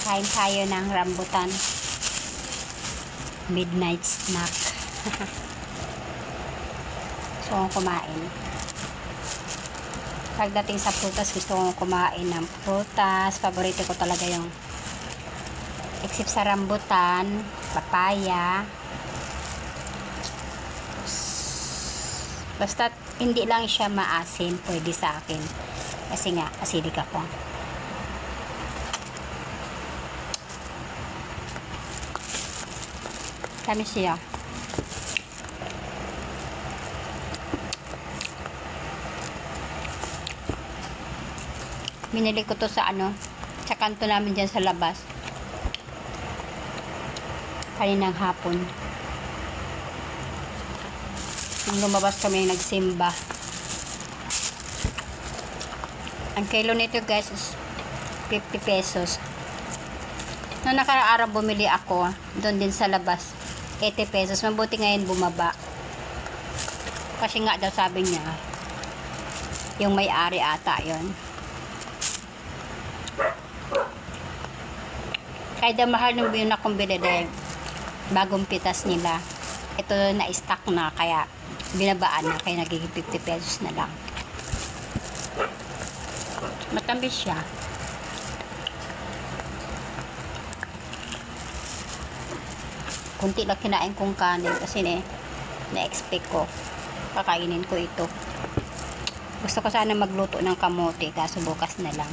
Kain tayo ng rambutan. Midnight snack. So, kumain. Pagdating sa prutas, gusto kong kumain ng prutas. Paborito ko talaga yung except sa rambutan, papaya. Basta hindi lang siya maasim, pwede sa akin. Kasi nga, acidic ako. Tamis siya. Binili ko to sa sa kanto namin dyan sa labas. Kaninang hapon. Nung lumabas kami nagsimba. Ang kilo nito guys is 50 pesos. Noong nakaraang araw bumili ako doon din sa labas. 80 pesos. Mabuti ngayon bumaba. Kasi nga daw sabi niya yung may-ari ata yon. Kaya daw mahal nung yun akong binili. Bagong pitas nila. Ito na-stock na kaya binabaan na kaya nagiging 50 pesos na lang. Matamis siya. Kunti lang kinain kong kanin kasi na-expect ko kakainin ko ito. Gusto ko sana magluto ng kamote kaso bukas na lang.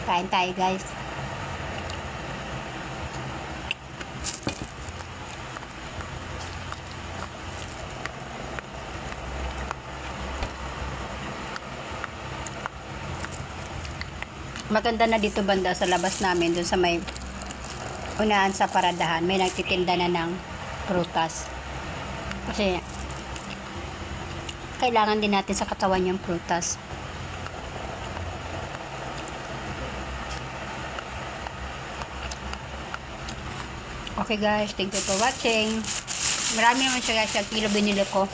Kain tayo guys. Maganda na dito banda sa labas namin, dun sa may unahan sa paradahan, may nagtitinda na ng prutas. Kasi kailangan din natin sa katawan yung prutas. Okay guys, thank you for watching. Marami naman siya guys, yung kilo binili ko.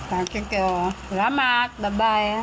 Thank you. Salamat. Bye-bye.